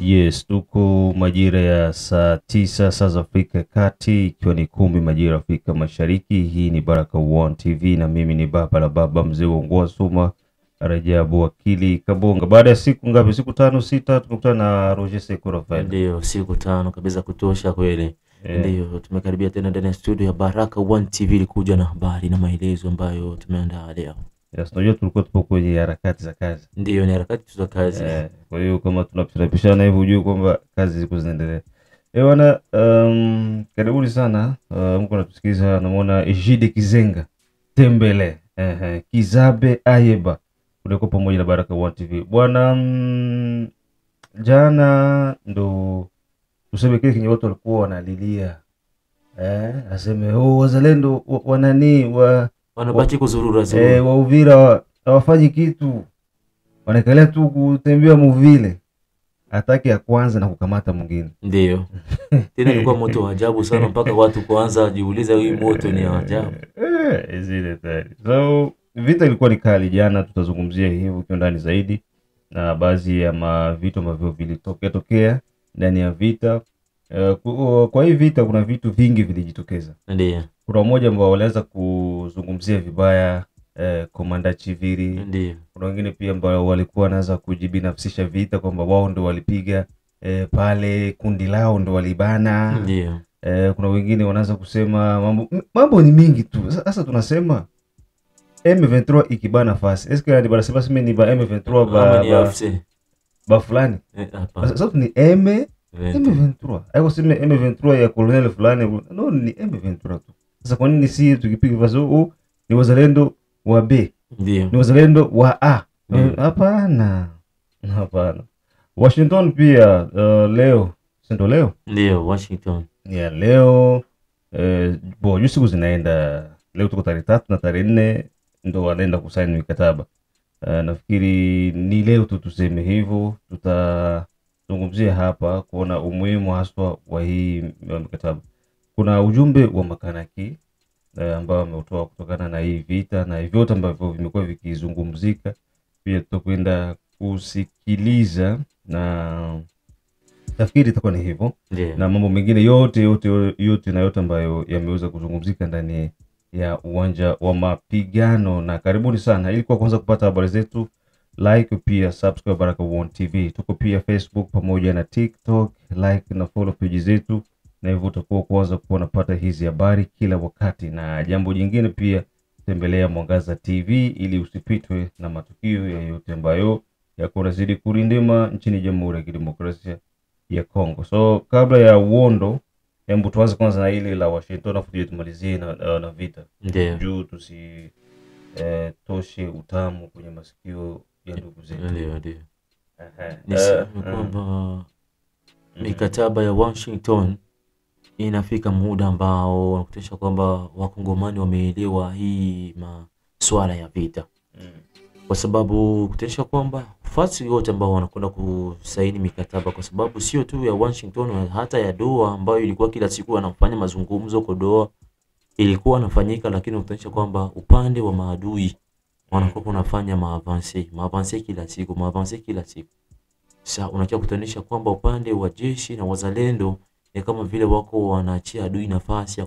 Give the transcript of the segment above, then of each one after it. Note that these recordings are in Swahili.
Yes, tuko majira ya saa 9 saa za Afrika Kati, ikiwa ni 10 majira ya Afrika Mashariki. Hii ni Baraka1 TV na mimi ni baba la baba mzee wa Ngoa Suma, Rajabu Wakili Kabonga. Baada ya siku ngapi? Siku 5 6 tumekutana na Roger Seko Rafael. Ndio, siku 5 kabisa kutosha kweli. Ndio, tumekaribia tena ndani ya studio ya Baraka1 TV kuja na habari na maelezo ambayo tumeandaa leo. Yes, unajua tulikuwa tupo kwenye harakati za kazi. Ndio, ni harakati za kazi. Kwa hiyo kama tunapishana hivyo ujue kwamba kazi ziko zinaendelea. Bwana, karibuni sana. Mko natusikiliza, namuona Ejide Kizenga Tembele, Kizabe Ayeba kuliko pamoja na Baraka1 TV. Bwana, jana ndo tuseme kile kinyo watu walikuwa wanalilia. Aseme wazalendo wanani wanabaki kuzurura wa Uvira hawafanyi kitu. Wanaendelea tu kutembea muvile. Ataki ya kwanza na kukamata mwingine. Ndio. Tena ilikuwa moto wa ajabu sana mpaka watu kuanza jiuliza hii moto ni ajabu. Zile tayari. So vita ilikuwa ni kali jana, tutazungumzia hivyo kwa ndani zaidi na baadhi ya vitu ambavyo vilitokea ndani ya vita. Kwa hii vita kuna vitu vingi vilijitokeza. Ndio. Kuna mmoja ambao walianza kuzungumzia vibaya Komanda Chiviri. Ndio. Kuna wengine pia ambao walikuwa wanaanza kujibinafsisha vita kwamba wao ndio walipiga pale, kundi lao ndio walibana. Ndio. Kuna wengine wanaanza kusema mambo ni mingi tu. Sasa tunasema M23 ikibana fasi. Eske ni barasema sema ni ba M23 ba fulani. Sasa ni M23. Haiko sema M23 ya colonel fulani. No, ni M23 tu. Sasa kwa nini si tukipiga fasi ni wazalendo wa B? Ndio. Ni wazalendo wa A. Hapana. Washington pia leo. Sendo leo? Ndio, Washington. Yeah, leo siku zinaenda. Leo tuko tarehe 3 na tarehe 4 ndo wanaenda kusaini mikataba. Nafikiri ni leo tu tuseme hivyo. Tutazungumzia hapa kuona umuhimu haswa wa hii mikataba. Kuna ujumbe wa makanaki ambao wameutoa kutokana na hii vita na vyote ambavyo vimekuwa vikizungumzika. Pia tutakwenda kusikiliza na nafikiri itakuwa ni hivyo. Na mambo mengine yote ambayo yameweza kuzungumzika ndani ya uwanja wa mapigano. Na karibuni sana. Ili kwa kwanza kupata habari zetu, like pia subscribe Baraka1 TV. Tuko pia Facebook pamoja na TikTok, like na follow page zetu, na hivyo utakuwa kwanza kuwa unapata hizi habari kila wakati. Na jambo jingine pia, tembelea Mwangaza TV ili usipitwe na matukio yote ambayo yako yanazidi kurindima nchini Jamhuri ya Kidemokrasia ya Kongo. So kabla ya uondo, hebu tuanze kwanza na ile la Washington afu tumalizie na vita. Ndio. Juu toshe utamu kwenye masikio ya ndugu zetu. Ndio. Niseme kwamba mikataba ya Washington inafika muda ambao unakutesha kwamba wakongomani wameelewa hii masuala ya vita. Kwa sababu kutesha kwamba fasi yote ambao wanakwenda kusaini mikataba, kwa sababu sio tu ya Washington, hata ya Doha ambayo ilikuwa kila siku wanafanya mazungumzo kwa Doha ilikuwa inafanyika, lakini kutesha kwamba upande wa maadui wanakuwa wanafanya maavanse kila siku. Sasa unakia kutanisha kwamba upande wa jeshi na wazalendo ni kama vile wako wanaachia adui nafasi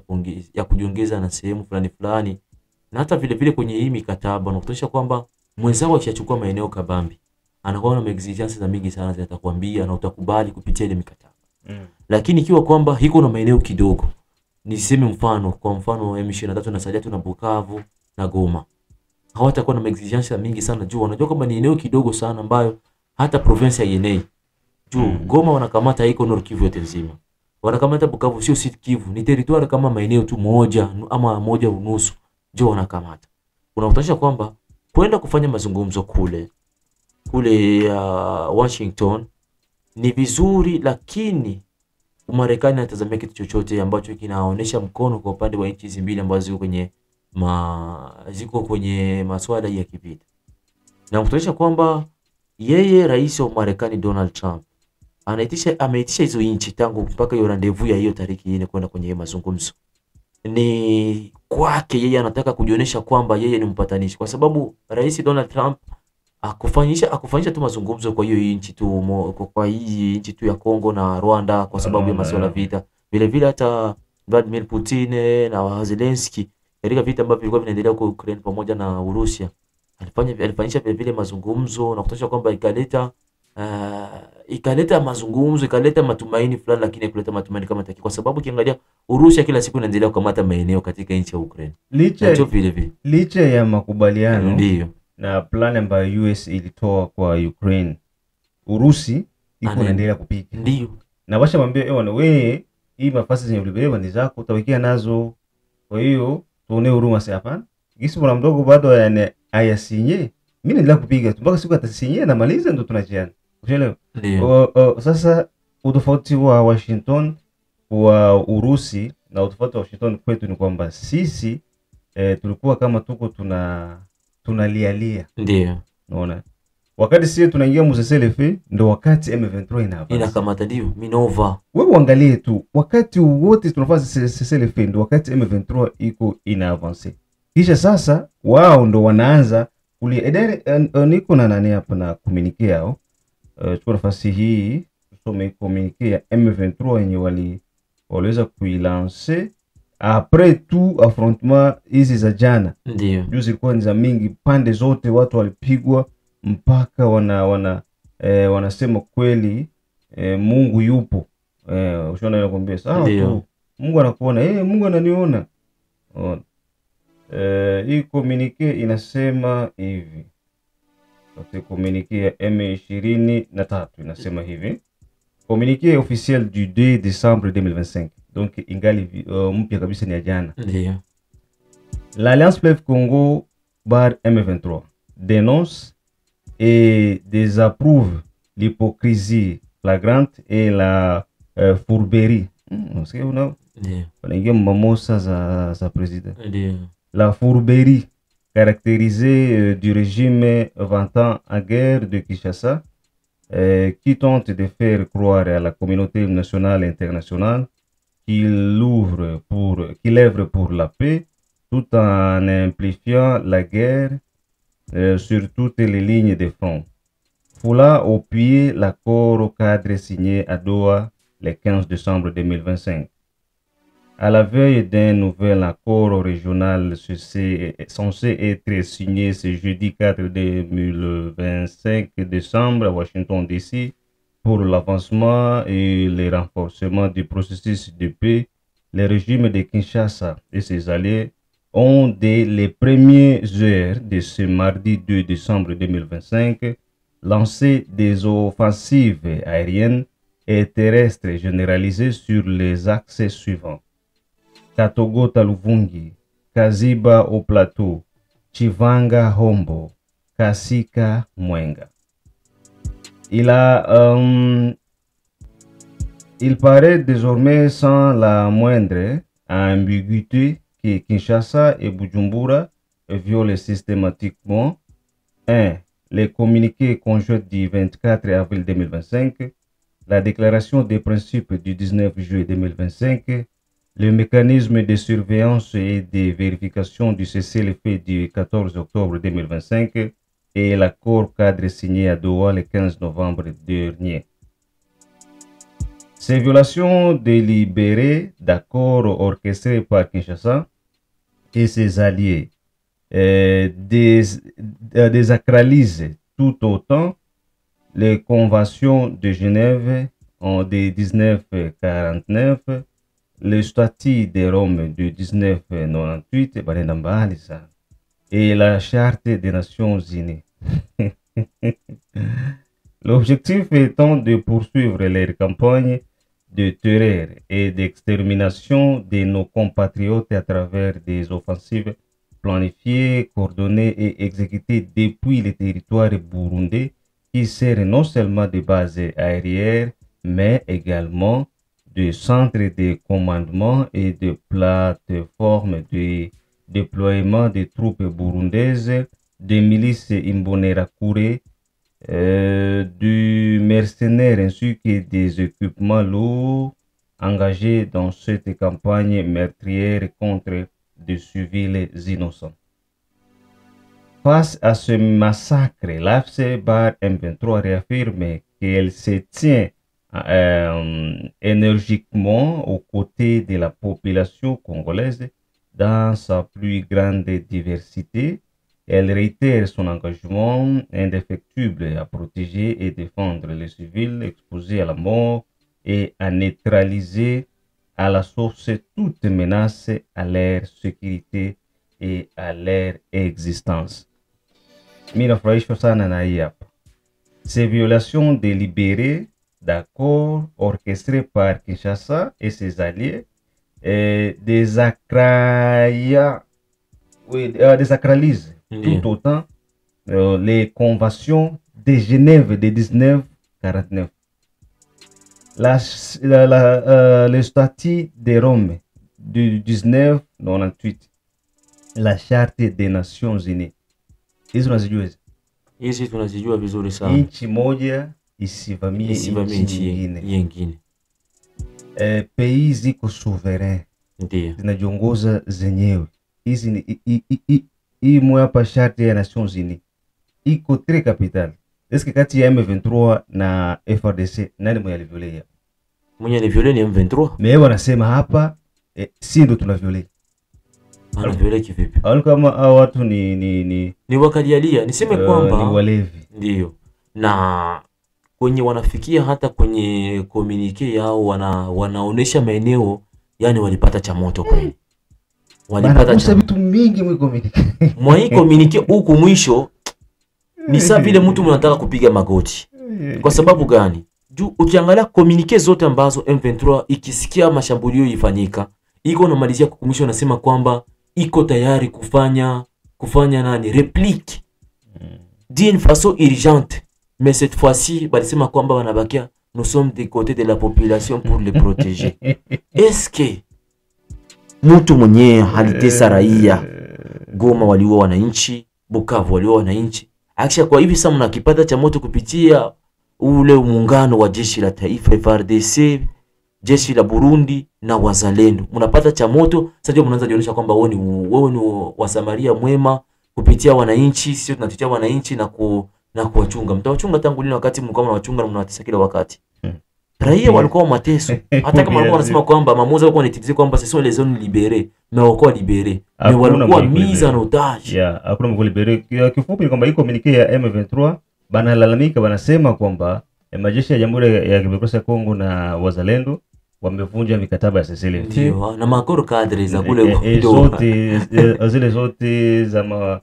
ya kujiongeza na sehemu fulani. Na hata vile kwenye hii mikataba unakutanisha kwamba mwenzao akishachukua maeneo kabambi anakuwa na exigence za mingi sana zitakwambia na utakubali kupitia ile mikataba. Lakini ikiwa kwamba hiko na maeneo kidogo, niseme kwa mfano M23 na Sadiatu na Bukavu na Goma, hawatakuwa na exigence mingi sana juu wanajua kwamba ni eneo kidogo sana ambayo hata province ya Yenei juu Goma wanakamata iko Nord Kivu yote nzima. Wanakamata Bukavu sio Sud Kivu, ni territoire kama maeneo tu moja ama moja unusu juu wanakamata. Unakutanisha kwamba kwenda kufanya mazungumzo kule Washington ni vizuri, lakini Marekani anatazamia kitu chochote ambacho kinaonesha mkono kwa upande wa nchi mbili ambazo ziko kwenye masuala ya kivita. Na kutosha kwamba yeye rais wa Marekani Donald Trump ameitisha hizo nchi tangu mpaka hiyo rendezvous ya hiyo tariki ile kwenda kwenye mazungumzo. Ni kwake yeye anataka kujionyesha kwamba yeye ni mpatanishi, kwa sababu rais Donald Trump akufanyisha tu mazungumzo kwa hiyo nchi tu kwa hii nchi tu ya Kongo na Rwanda kwa sababu ya masuala vita. Vile vile hata Vladimir Putin na Zelensky katika vita ambavyo vilikuwa vinaendelea huko Ukraine pamoja na Urusi, alifanyisha vile vile mazungumzo na kutosha kwamba ikaleta mazungumzo, ikaleta matumaini fulani, lakini kuleta matumaini kama taki, kwa sababu kiangalia Urusi kila siku inaendelea kukamata maeneo katika nchi ya Ukraine. Licha ya makubaliano ndio na plan ambayo US ilitoa kwa Ukraine, Urusi iko inaendelea kupiga. Ndio. Na washa mwambie wewe hii mafasi zenye ulibeba ni zako, utawikia nazo. Kwa hiyo tuone huruma sasa hapana. Gisi bwana mdogo bado ayasinye. Mimi naendelea kupiga tu mpaka siku atasinye na maliza ndo tunajiana. Unaelewa? Ndio. Sasa utofauti wa Washington wa Urusi na utofauti wa Washington kwetu ni kwamba sisi tulikuwa kama tuko tunalialia. Ndio. Unaona? Wakati sisi tunaingia mseselefe ndo wakati M23 inakamata ndio Minova. Wewe uangalie tu wakati wote tunafanya seselefe ndo wakati M23 iko inaavance. Kisha sasa wao ndo wanaanza niko na nani hapa na communique yao. Chukua nafasi hii tusome communique ya M23 yenye waliweza kuilancer après tout affrontement hizi za jana. Ndio. Juzi zilikuwa ni za mingi, pande zote watu walipigwa mpaka wanasema kweli Mungu yupo. Ushaona nakwambia sawa tu. Mungu anakuona, Mungu ananiona. Hii communique inasema hivi. Kwa communique ya M23 inasema hivi. Communiqué officiel du 2 décembre 2025. Donc ingali mpya kabisa ni ya jana. Ndio. L'Alliance Fleuve Congo bar M23 dénonce et désapprouve l'hypocrisie flagrante et la fourberie. Est-ce que vous know? Za président. La fourberie caractérisée du régime vantant en guerre de Kinshasa, qui tente de faire croire à la communauté nationale et internationale qu'il œuvre pour la paix, tout en amplifiant la guerre sur toutes les lignes de front. Foula au pied l'accord cadre signé à Doha le 15 décembre 2025. À la veille d'un nouvel accord régional censé être signé ce jeudi 4 2025 décembre à Washington DC pour l'avancement et le renforcement du processus de paix, le régime de Kinshasa et ses alliés ont, dès les premières heures de ce mardi 2 décembre 2025, lancé des offensives aériennes et terrestres généralisées sur les axes suivants: Katogota Luvungi, Kaziba au plateau, Chivanga Hombo, Kasika Mwenga. Il paraît désormais sans la moindre ambiguïté que Kinshasa et Bujumbura violent systématiquement 1. Les communiqués conjoints du 24 avril 2025, la déclaration des principes du 19 juillet 2025, le mécanisme de surveillance et de vérification du cessez-le-feu du 14 octobre 2025 et l'accord cadre signé à Doha le 15 novembre dernier. Ces violations délibérées d'accords orchestrés par Kinshasa et ses alliés désacralisent tout autant les conventions de Genève de 1949, le statut de Rome de 1998 et la charte des Nations Unies. L'objectif étant de poursuivre leur campagne de terreur et d'extermination de nos compatriotes à travers des offensives planifiées, coordonnées et exécutées depuis le territoire burundais qui sert non seulement de base aérienne mais également de centres de commandement et de plateformes de déploiement des troupes burundaises, des milices Imbonerakure, du mercenaire ainsi que des équipements lourds engagés dans cette campagne meurtrière contre des civils innocents. Face à ce massacre, l'AFC Bar M23 réaffirme qu'elle se tient énergiquement aux côtés de la population congolaise dans sa plus grande diversité. Elle réitère son engagement indéfectible à protéger et défendre les civils exposés à la mort et à neutraliser à la source toute menace à leur sécurité et à leur existence. Mimi nafurahishwa sana na hii hapa. Ces violations délibérées d'accords orchestrés par Kinshasa et ses alliés désacralisent tout autant les conventions de Genève de 1949. Le statut de Rome de 1998, la charte des Nations Unies. Hizo unazijua hizi? Hizi tunazijua vizuri sana. Nchi moja isivamie nchi nyingine. Pays ziko souverain. Ndiyo. Zinajiongoza zenyewe. Hizi ni hii moja hapa charte ya Nations Unies. Iko très capital. Est-ce que kati ya M23 na FARDC nani mwenye aliviolea? Mwenye aliviolea ni M23. Mewe wanasema hapa si ndo tunaviolea. Anaviolea kivipi? Kama watu ni wakadialia, niseme kwamba ni walevi. Ndiyo. Na kwenye wanafikia hata kwenye communique yao wanaonesha maeneo yani walipata cha moto kweli. Walipata cha vitu mingi mwa communique. Mwa hii communique huko mwisho ni sawa vile mtu mnataka kupiga magoti. Kwa sababu gani? Juu ukiangalia communique zote ambazo M23 ikisikia mashambulio ifanyika, iko na malizia kukumisha unasema kwamba iko tayari kufanya nani réplique d'une façon urgente. Mais cette fois-ci balisema kwamba wanabakia nous sommes des côtés de la population pour les protéger. Est-ce que mtu mwenye halitesa raia? Goma waliua wananchi, Bukavu waliua wananchi. Akisha kwa hivi sasa mnakipata cha moto kupitia ule muungano wa jeshi la taifa FARDC, jeshi la Burundi na wazalendo. Mnapata cha moto, sasa mnaanza jionyesha kwamba wewe ni wasamaria mwema kupitia wananchi, sio tunatetea wananchi na kuwachunga. Mtawachunga tangu lini wakati mlikuwa mnawachunga na mnawatesa kila wakati? Raia walikuwa mateso. Hata kama walikuwa wanasema kwamba mamoza walikuwa wanatitiza kwamba sisi les zones libérées, na walikuwa libérés. Mais walikuwa mise en otage. Hakuna mko libéré. Kifupi ni kwamba iko communique ya M23 banalalamika, wanasema kwamba majeshi ya Jamhuri ya Kidemokrasia ya Kongo na wazalendo wamevunja mikataba ya CCLF. Ndio, na makoro kadri za kule zote zile zote za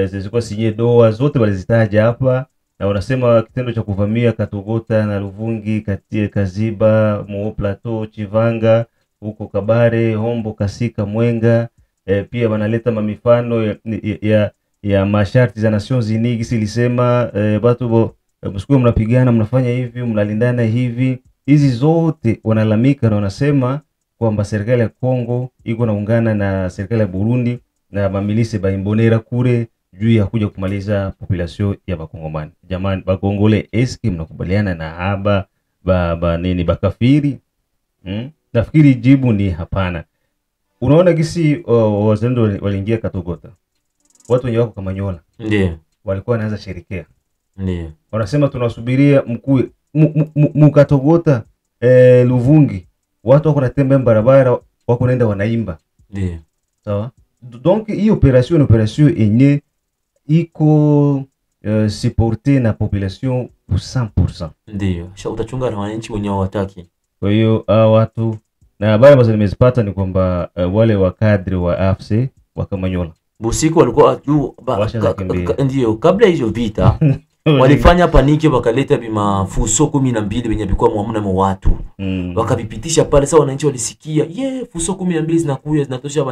zilikuwa sinye doa zote walizitaja hapa, na wanasema kitendo cha kuvamia Katogota na Luvungi, katie Kaziba, Mo Plateau, Chivanga, huko Kabare, Hombo, Kasika, Mwenga, pia wanaleta mamifano ya masharti za Nations Unies ilisema watu msikuwe mnapigana, mnafanya hivi, mnalindana hivi. Hizi zote wanalamika na wanasema kwamba serikali ya Kongo iko naungana na serikali ya Burundi na mamilisi baimbonera kure juu ya kuja kumaliza population ya Bakongomani. Jamani Bakongole, eski mnakubaliana na haba nini bakafiri? Nafikiri jibu ni hapana. Unaona gisi wazalendo waliingia Katogota. Watu wenye wako Kamanyola. Ndiyo. Walikuwa wanaanza sherekea. Ndiyo. Wanasema tunasubiria mkuu Katogota Luvungi. Watu wako natembea barabara, wako naenda wanaimba. Ndiyo. Sawa? Donc hii operation yenye iko supporté na population pour 100%. Ndiyo. Sasa utachunga na wananchi wenyewe wataki. Kwa hiyo watu na habari ambazo nimezipata ni kwamba wale wa kadri wa AFC wa Kamanyola Busiku walikuwa juu ndio kabla hizo vita walifanya paniki, wakaleta bimafuso 12 wenye bikuwa muamuna mwa watu. Wakabipitisha pale, sasa wananchi walisikia fuso 12 zinakuja zinatosha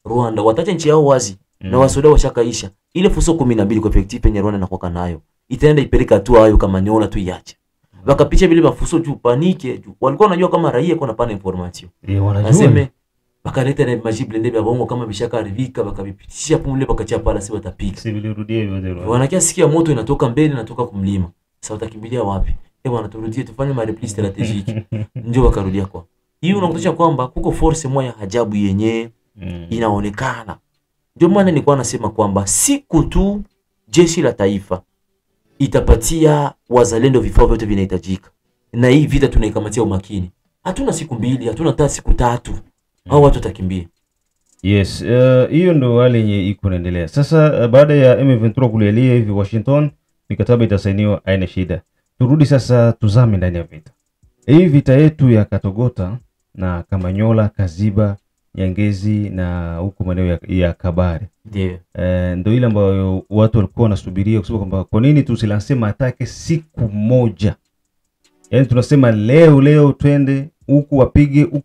Rwanda watacha nchi yao wazi na wasoda washakaisha. Ile fuso 12 kwa effective penye Rwanda nakuwa nayo itaenda ipeleka tu hayo Kamanyola tu iache. Wakapicha bile mafuso juu panike juu walikuwa wanajua kama raia kuna pana information. Naseme bakaleta na majibu ndebe ya bongo kama bishaka arivika, wakabipitisha pumle bakachia pala, si watapika. Si vilirudie hivyo ndio. Wanakia sikia moto inatoka mbele inatoka kumlima. Sasa watakimbilia wapi? Wanaturudie tufanye ma repli strategique. Ndio wakarudia kwa. Hii unakutisha kwamba kuko force moja hajabu yenye inaonekana Ndio maana nilikuwa nasema kwamba siku tu jeshi la taifa itapatia wazalendo vifaa vyote vinahitajika, na hii vita tunaikamatia umakini, hatuna siku 2, hatuna hata siku 3, hao watu watakimbia. Yes, hiyo ndo hali yenye iko inaendelea. Sasa baada ya M23 kulelia hivi Washington, mikataba itasainiwa, haina shida. Turudi sasa tuzame ndani ya vita. Hii vita yetu ya Katogota na Kamanyola, Kaziba, Nyangezi na huko maeneo ya Kabare. Ndio. Ndio ile ambayo watu walikuwa wanasubiria kusema kwamba kwa nini tusilansema atake siku moja. Yaani tunasema leo twende huku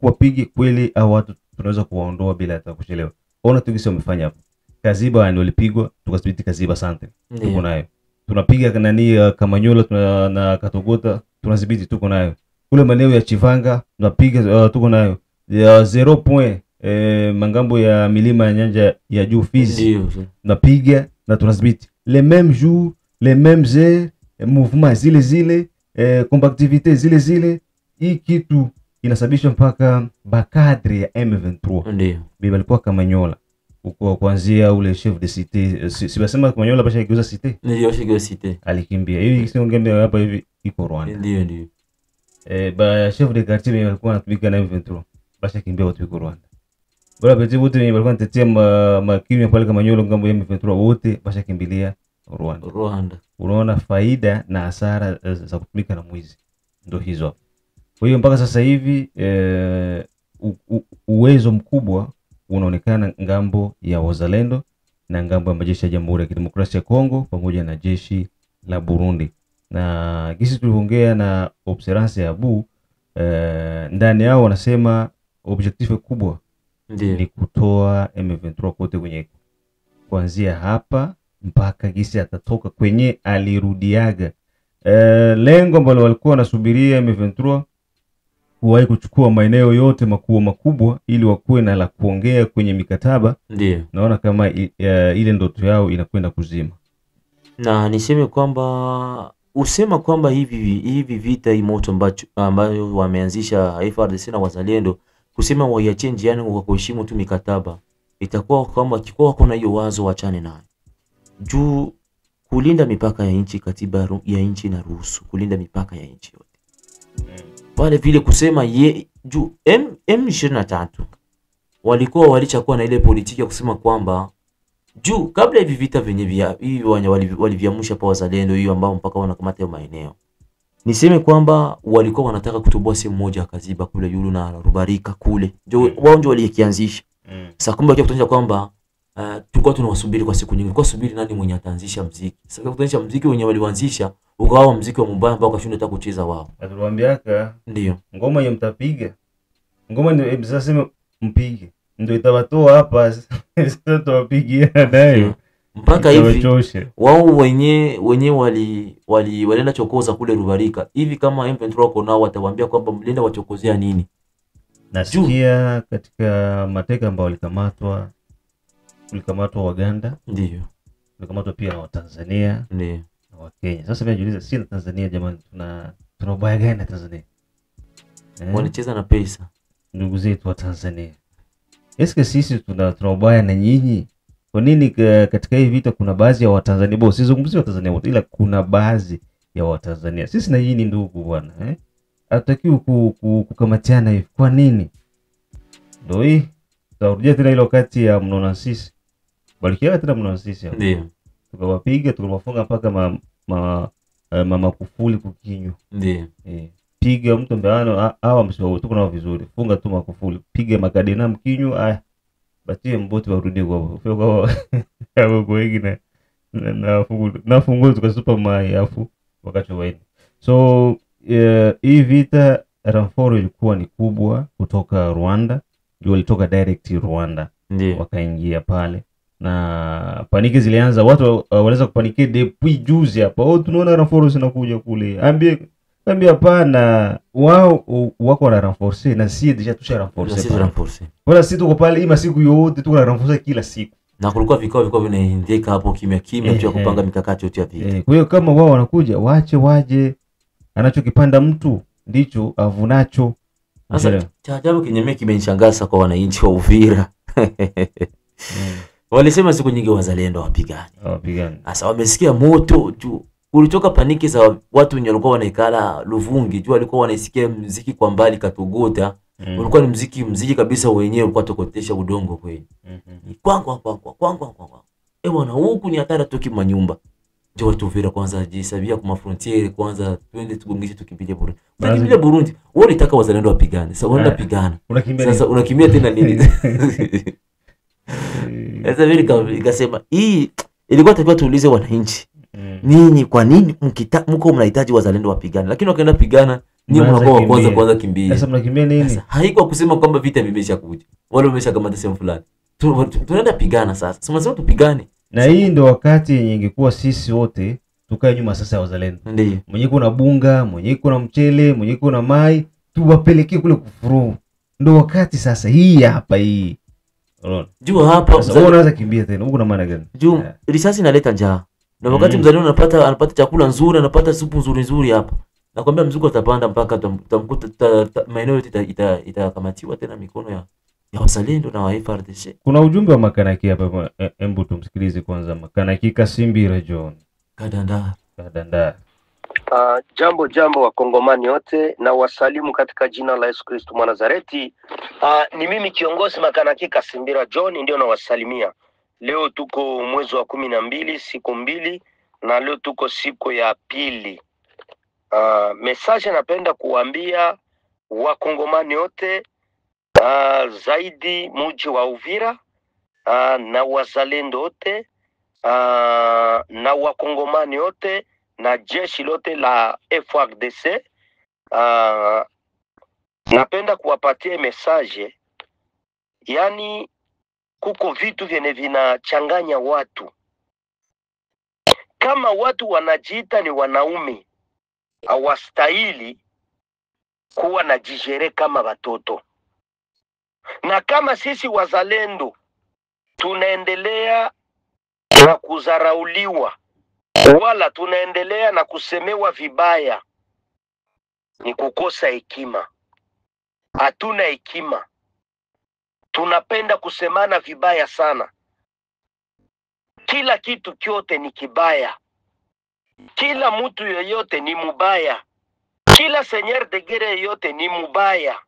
wapige kweli, au watu tunaweza kuwaondoa bila hata kuchelewa. Ona tukisema umefanya hapo. Kaziba ndio walipigwa, tukasibiti Kaziba sante. Tuko nayo. Tunapiga nani Kamanyola na Katogota, tunadhibiti tuko nayo. Kule maeneo ya Chivanga tunapiga tuko nayo. Ya 0 point mangambo ya milima ya nyanja ya juu Fizi tunapiga na tunadhibiti. Les mêmes jours, les mêmes heures, mouvements zile compactivité zile. Hii kitu inasababisha mpaka bakadri ya M23 ndio bibi alikuwa Kamanyola huko, kuanzia ule chef de cité si basema Kamanyola basha igeuza cité, ndio shigeuza cité, alikimbia hivi sio ngembe hapa hivi iko Rwanda. Ndio ba chef de quartier bibi alikuwa anatumika na M23 basha kimbia watu iko Rwanda. Bora beti wote bibi alikuwa anatetea makimya pale Kamanyola ngambo ya M23 wote basha kimbilia Rwanda. Unaona faida na hasara za kutumika na mwizi ndio hizo. Kwa hiyo mpaka sasa hivi uwezo mkubwa unaonekana ngambo ya wazalendo na ngambo ya majeshi ya Jamhuri ya Kidemokrasia ya Kongo pamoja na jeshi la Burundi. Na kisi tuliongea na Observance ya Abu, ndani yao wanasema objective kubwa ni kutoa M23 kote kwenye, kuanzia hapa mpaka kisi atatoka kwenye alirudiaga. Lengo ambalo walikuwa wanasubiria M23 kuwahi kuchukua maeneo yote makubwa ili wakuwe na la kuongea kwenye mikataba. Ndio naona kama ile ndoto yao inakwenda kuzima. Na niseme kwamba usema kwamba hivi vita imoto ambayo wameanzisha FARDC na wazalendo kusema waiache njiani kwa kuheshimu tu mikataba, itakuwa kwamba kikoa kuna hiyo wazo wachane nayo. Juu kulinda mipaka ya nchi, katiba ya nchi na ruhusu kulinda mipaka ya nchi yote. Wale vile kusema juu M23 walikuwa walichakuwa na ile politiki ya kusema kwamba juu kabla hivi vita venye hivi waliviamusha pa wazalendo hiyo ambao mpaka wanakamata hiyo maeneo. Niseme kwamba walikuwa wanataka kutoboa sehemu moja Kaziba kule Yulu na Rubarika kule. Wao ndio walikianzisha. Sasa kumbe wakiwa kutonesha kwamba tulikuwa tunawasubiri kwa siku nyingi. Kwa subiri nani mwenye ataanzisha muziki. Sasa kutonesha muziki wenye walianzisha ukawa muziki wa mbaya ambao kashinda hata kucheza wao. Atuwaambiaka ndio ngoma yenye mtapiga. Ngoma ndio sasa mpige. Ndio itawatoa hapa sasa tuwapigia nayo. Mpaka hivi wao wenyewe walienda chokoza kule Rubarika. Hivi kama M23 wako nao watawaambia kwamba mlinda wachokozea nini? Nasikia katika mateka ambao walikamatwa Waganda, ndio walikamatwa pia na Watanzania, ndio na Wakenya. Sasa mimi najiuliza, si na Tanzania jamani, tuna ubaya gani na Tanzania? Wanacheza na pesa ndugu zetu wa Tanzania. Eske sisi tuna ubaya na nyinyi? Kwa nini katika hii vita kuna baadhi ya Watanzania, sizungumzie Watanzania wote, ila kuna baadhi ya Watanzania. Sisi na nyinyi ndugu bwana, hatutakiwi kukamatiana hivi. Kwa nini? Ndio hii tutarudia tena ile wakati ya mnona sisi. Balikia tena mnona sisi hapo. Ndio. Tukawapiga tukawafunga mpaka mama kufuli kukinyo. Ndio. Piga mtu mbano hawa msio tuko nao vizuri. Funga tu makufuli. Piga makadena mkinyo batie mboti warudie kwao. Kwa hapo wengi na fungu tukasupa mai afu wakati waini. So hii vita Ramforo ilikuwa ni kubwa kutoka Rwanda. Ndio walitoka direct Rwanda. Wakaingia pale. Na paniki zilianza, watu wanaweza kupaniki depuis juzi hapa. Tunaona Ramforo zinakuja kule. Ambie hapana, wao wako na renforcer na sisi deja tusha renforcer. Bora sisi tuko pale ima siku yote tuko na renforcer kila siku. Na kulikuwa vikao vinaendeka hapo kimya tu kupanga mikakati yote ya vita. Kwa hiyo kama wao wanakuja, waje anachokipanda mtu ndicho avunacho. Sasa cha ajabu kinyeme kimenishangaza kwa wananchi wa Uvira. Walisema siku nyingi wazalendo wapigani. Hawapigani. Sasa wamesikia moto juu. Ulitoka paniki za watu wenye walikuwa wanaikala Luvungi, juu walikuwa wanaisikia muziki kwa mbali Katogota. Ulikuwa ni muziki kabisa wenyewe ulikuwa tokotesha udongo kweli. Ni kwangwa. Bwana huku ni hatari toki manyumba. Njoo tuvira kwanza jisabia kwa frontiere kwanza twende tugongeshe tukimbilie Burundi. Tukimbilie Burundi. Wewe unataka wazalendo wapigane. Sasa wanaenda pigana. Sasa unakimbia tena nini? Sasa vile ikasema hii ilikuwa takiwa tuulize wananchi. Nini kwa nini mko mnahitaji wazalendo wapigane? Lakini wakaenda pigana, nyinyi mnakuwa kwanza kimbia. Sasa mnakimbia nini? Sasa haiko kusema kwamba vita vimeshakuja. Wale wameshakamata sehemu fulani. Tunaenda pigana sasa. Sema sasa tupigane. Na hii ndio wakati yenye ingekuwa sisi wote tukae nyuma sasa ya wazalendo. Ndiyo. Mwenye kuna bunga, mwenye kuna mchele, mwenye kuna mai, tuwapelekee kule kufuru. Ndio wakati sasa hii hapa hii. Unaona? Juu hapa sasa wewe unaanza kimbia tena. Huko na maana gani? Juu risasi inaleta njaa. Na wakati mzalendo anapata chakula nzuri, anapata supu nzuri hapa. Nakwambia mzuko utapanda mpaka tutamkuta maeneo yote itakamatiwa tena mikono ya wazalendo na wa FARDC. Kuna ujumbe wa Makanaki hapa, embu tumsikilize kwanza. Makanaki Kasimbira John Kadanda. Jambo wakongomani wote na wasalimu katika jina la Yesu Kristo mwa Nazareti. Ni mimi kiongozi Makanaki Kasimbira John ndio nawasalimia. Leo tuko mwezi wa 12 siku 2 na leo tuko siku ya pili. Message napenda kuambia wakongomani wote, zaidi mji wa Uvira, na wazalendo wote, na wakongomani wote na jeshi lote la FARDC. Napenda kuwapatia message, yani kuko vitu vyenye vinachanganya watu. Kama watu wanajiita ni wanaume, hawastahili kuwa na jijere kama watoto. Na kama sisi wazalendo tunaendelea na kuzarauliwa wala tunaendelea na kusemewa vibaya, ni kukosa hekima. Hatuna hekima. Tunapenda kusemana vibaya sana. Kila kitu kyote ni kibaya. Kila mtu yoyote ni mubaya. Kila seigneur de guerre yote ni mubaya.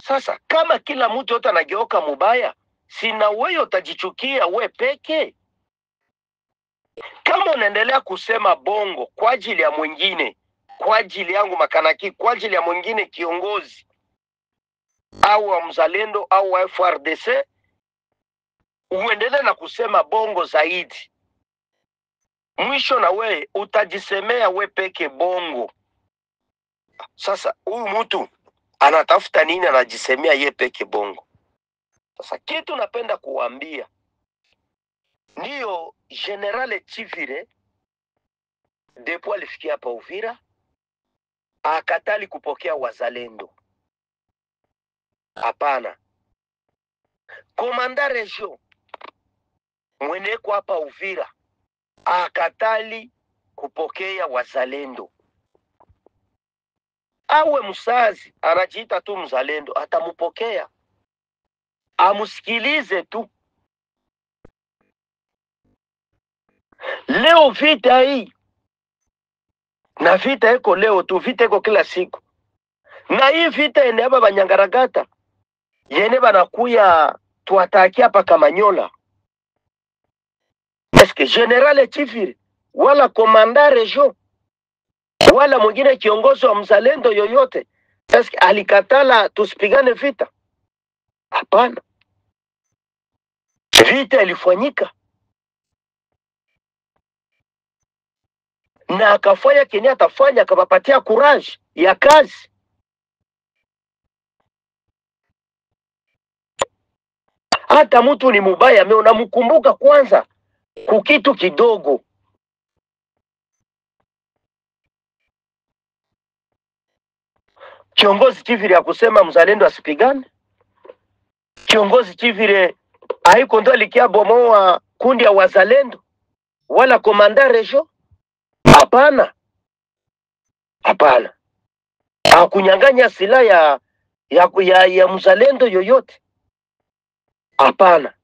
Sasa kama kila mtu yote anageuka mubaya, sina wewe utajichukia we peke. Kama unaendelea kusema bongo kwa ajili ya mwingine, kwa ajili yangu Makanaki, kwa ajili ya mwingine kiongozi au wa mzalendo au wa FARDC, uendelee na kusema bongo zaidi, mwisho na we utajisemea we peke bongo. Sasa huyu mtu anatafuta nini anajisemea ye peke bongo? Sasa kitu napenda kuambia, ndio General Chivire depo alifikia hapa Uvira akatali kupokea wazalendo. Hapana. Komanda Region mweneko hapa Uvira akatali kupokea wazalendo. Awe msazi anajiita tu mzalendo, atamupokea. Amusikilize tu. Leo vita hii, na vita eko leo tu, vita eko kila siku. Na hii vita ene hapa Banyangaragata, yene banakuya tuatakia hapa Kamanyola. Eske General Chivire wala Komanda Region wala mwingine kiongozi wa mzalendo yoyote eske alikatala tusipigane vita? Hapana. Vita ilifanyika na akafanya kile atafanya, akawapatia courage ya kazi. Hata mtu ni mubaya mimi unamkumbuka kwanza kukitu kidogo. Kiongozi Chivire akusema mzalendo asipigane? Kiongozi Chivire haiko ndo alikia bomoa kundi ya wazalendo wala Komanda Region? Hapana. Hapana. Hakunyang'anya silaha ya mzalendo yoyote? Hapana.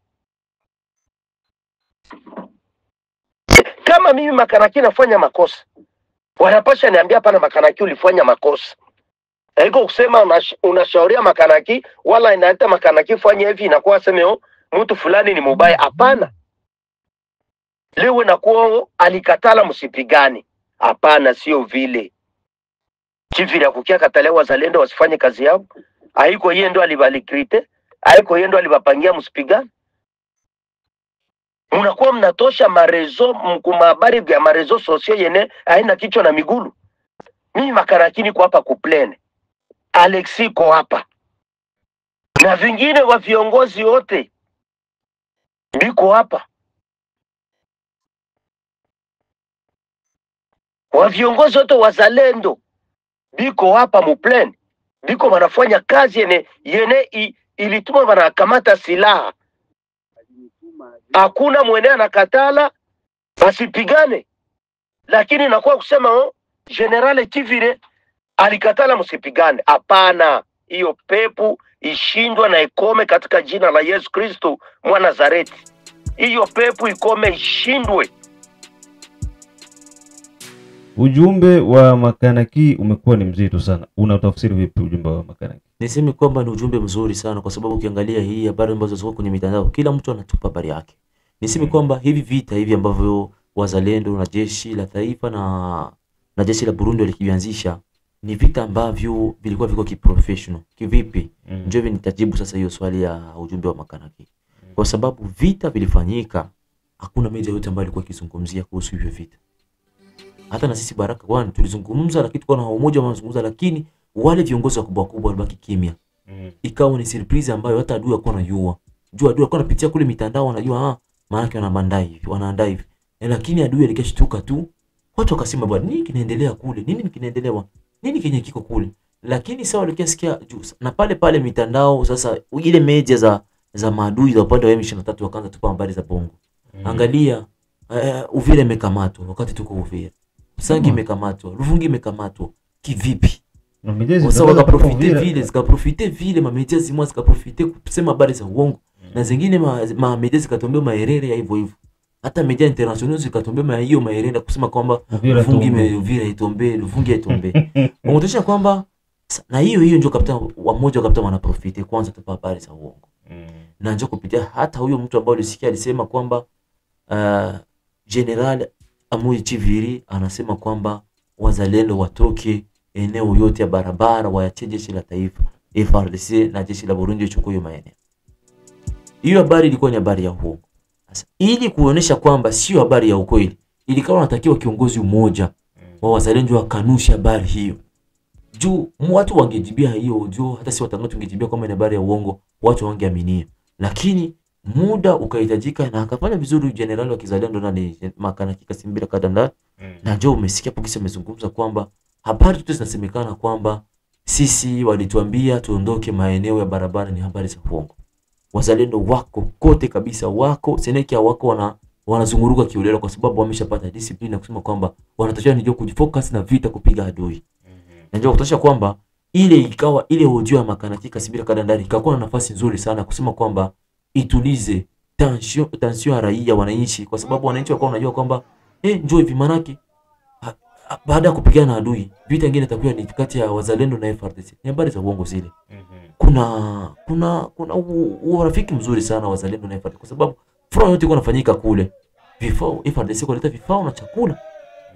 Kama mimi makanaki nafanya makosa, wanapasha niambia hapana, makanaki ulifanya makosa. Haiko kusema unashauria makanaki wala inaita makanaki fanya hivi inakuwa semeo mtu fulani ni mubaya. Hapana. Leo nakuwa alikatala msipigane. Hapana, sio vile. Chivili akukia katale wazalendo wasifanye kazi yao. Haiko yeye ndo alibalikrite, haiko yeye ndo alibapangia msipigane. Mnakuwa mnatosha marezo mkumabari vya marezo sosio yene haina kichwa na migulu. Mimi makarakini kwa hapa kuplene. Alexi kwa hapa. Na vingine wa viongozi wote biko hapa. Wa viongozi wote wazalendo biko hapa muplene. Biko wanafanya kazi yene ilituma wanakamata silaha. Hakuna mwene anakatala basipigane. Lakini nakuwa kusema General Chivile alikatala msipigane. Hapana, hiyo pepo ishindwa na ikome katika jina la Yesu Kristo mwa Nazareti. Hiyo pepo ikome, ishindwe. Ujumbe wa makanaki umekuwa ni mzito sana. Unautafsiri vipi ujumbe wa makanaki? Niseme kwamba ni ujumbe mzuri sana kwa sababu ukiangalia hii habari ambazo ziko kwenye mitandao, kila mtu anatupa habari yake. Niseme kwamba hivi vita hivi ambavyo wazalendo na jeshi la taifa na jeshi la Burundi walikianzisha ni vita ambavyo vilikuwa viko kiprofessional. Kivipi? Njoo nitajibu sasa hiyo swali ya ujumbe wa makanaki. Kwa sababu vita vilifanyika, hakuna media yote ambayo ilikuwa ikizungumzia kuhusu hivyo vita. Hata na sisi Baraka One tulizungumza, lakini tulikuwa na umoja wa mazungumzo, lakini wale viongozi wakubwa kubwa walibaki kimya. Ikawa ni surprise ambayo hata adui alikuwa anajua. Adui alikuwa anapitia kule mitandao anajua maana yake wanabandai hivi, wanaandaa hivi. Lakini adui alikashtuka tu. Watu wakasema bwana, nini kinaendelea kule? Nini kinaendelea? Nini kenye kiko kule? Lakini sawa walikasikia juu. Na pale mitandao sasa ile media za maadui za upande wa M23 wakaanza tupa habari za bongo. Angalia Uvira imekamatwa wakati tuko Uvira. Sangi imekamatwa, Ruvungi imekamatwa. Kivipi? Na media zikaprofite vile mamedia zimwa zikaprofite kusema habari za uongo. Na zingine media zikatombea maerere ya hivyo hivyo. Hata media international zikatombea hiyo maerere kusema kwamba Uvira itombe, Ruvungi itombe. Unatosha kwamba na hiyo ndio kapita wamoja kapita wanaprofite kwanza tupa habari za uongo. Na ndio kupitia hata huyo mtu ambaye ulisikia alisema kwamba General Amuri Chivili anasema kwamba wazalendo watoke eneo yote ya barabara waachie jeshi la taifa FARDC na jeshi la Burundi ichukue hiyo maeneo. Hiyo habari ilikuwa ni habari ya uongo. Sasa ili kuonesha kwamba sio habari ya ukweli, ilikuwa inatakiwa kiongozi mmoja wa wazalendo wakanusha habari hiyo. Juu watu wangejibia hiyo, juu hata si watangazaji tungejibia kama ni habari ya uongo, watu wangeamini. Lakini muda ukahitajika na akafanya vizuri generali wa kizalendo na ni makanaki Kasimbira Kadanda. Na njoo umesikia pokisi amezungumza kwamba habari zote zinasemekana kwamba sisi walituambia tuondoke maeneo ya barabara ni habari za uongo. Wazalendo wako kote kabisa, wako Senekia wako wanazunguruka kiulela kwa sababu wameshapata discipline na kusema kwamba wanatakiwa ndio kujifocus na vita kupiga adui. Na njoo kutosha kwamba ile hoja ya makanaki Kasimbira Kadanda ikakuwa na nafasi nzuri sana kusema kwamba itulize tension ya raia wananchi, kwa sababu wananchi wako wanajua kwamba njoo hivi manake baada ya kupigana na adui vita nyingine itakuwa ni kati ya wazalendo na FARDC. Ni habari za uongo zile. Kuna urafiki mzuri sana wazalendo na FARDC kwa sababu front yote inafanyika kule. Vifao FARDC kuleta vifao na chakula.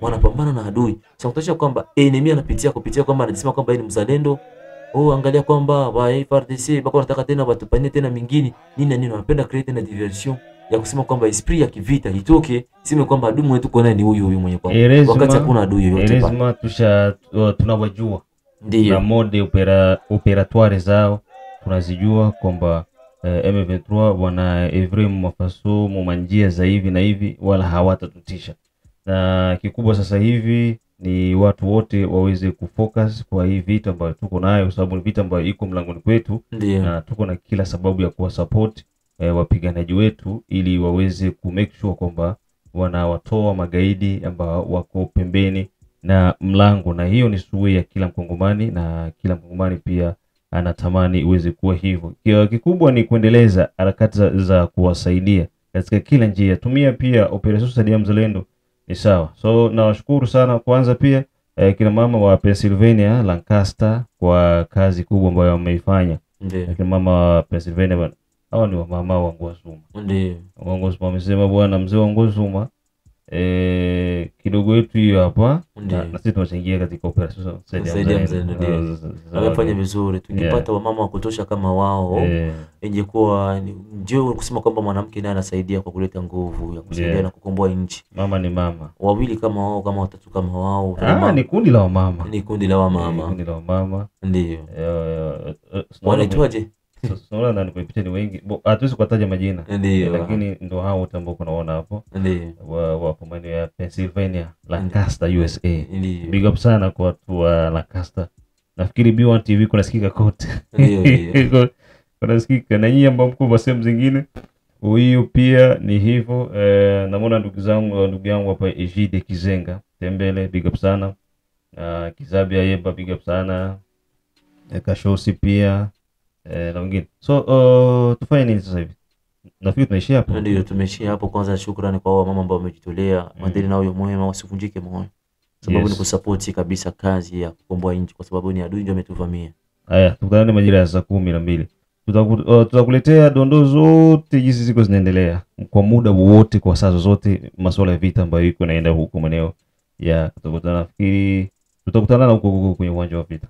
Wanapambana na adui. Sasa kutosha kwamba enemy anapitia kupitia kwamba anasema kwamba yeye ni mzalendo. Angalia kwamba wa FARDC bako wanataka tena watupanie tena mingine nini wanapenda create na diversion ya kusema kwamba esprit ya kivita itoke, sime kwamba adui wetu kuna ni huyu mwenye kwa wakati hakuna adui yoyote pale. Lazima tunawajua. Ndio. Na mode operatoire zao tunazijua kwamba M23 wana every mafaso manjia za hivi na hivi wala hawatatutisha. Na kikubwa sasa hivi ni watu wote waweze kufocus kwa hii vita ambayo tuko nayo, sababu ni vita ambayo iko mlangoni kwetu. Na tuko na kila sababu ya kuwa support wapiganaji wetu ili waweze ku make sure kwamba wanawatoa magaidi ambao wako pembeni na mlango. Na hiyo ni suwe ya kila Mkongomani, na kila Mkongomani pia anatamani iweze kuwa hivyo. Kikubwa ni kuendeleza harakati za kuwasaidia katika kila njia. Tumia pia Operation Saidia Mzalendo, ni sawa. So nawashukuru sana kwanza pia kina mama wa Pennsylvania Lancaster kwa kazi kubwa ambayo wameifanya. Kina mama wa Pennsylvania bwana, hao ni mama wa Ngwazuma. Ndio. Ngwazuma amesema bwana, mzee wa Ngwazuma kidogo yetu hiyo hapa na sisi tunachangia katika Operation Saidia Mzalendo. Wamefanya vizuri. Tukipata wamama wa kutosha kama wao, ingekuwa ndio kusema kwamba mwanamke naye anasaidia kwa kuleta nguvu ya kusaidia na kukomboa nchi. Mama ni mama. Wawili kama wao, kama watatu kama wao. Ni kundi la wamama. Ni kundi la wamama. Kundi la wamama. Ndio. Wanaitwaje? Sasa na nikuipitia ni wengi. Hatuwezi kutaja majina. Lakini ndio hao wote ambao kunaona hapo. Ndio. Wapo maeneo ya Pennsylvania, Lancaster, USA. Big up sana kwa watu wa Lancaster. Nafikiri B1 TV kunasikika kote. Ndio. Kunasikika na nyinyi ambao mko sehemu zingine. Huyo pia ni hivyo. Namuona ndugu yangu hapa Ejide Kizenga, Tembele, big up sana. Kizabia Yeba, big up sana. Kashosi pia. Na wengine. So tufanye nini sasa hivi? Nafikiri tumeishia hapo. Ndio, tumeishia hapo. Kwanza shukrani kwa wao mama ambao wamejitolea. Madeni nao mwema, wasivunjike moyo. Sababu ni kusupport kabisa kazi ya kukomboa nchi, kwa sababu ni adui ndio ametuvamia. Haya, tukutane majira ya saa 12. Tutakuletea dondoo zote jinsi ziko zinaendelea kwa muda wote, kwa saa zote, masuala ya vita ambayo iko naenda huko maeneo ya Katogota. Nafikiri tutakutana huko kwenye uwanja wa vita.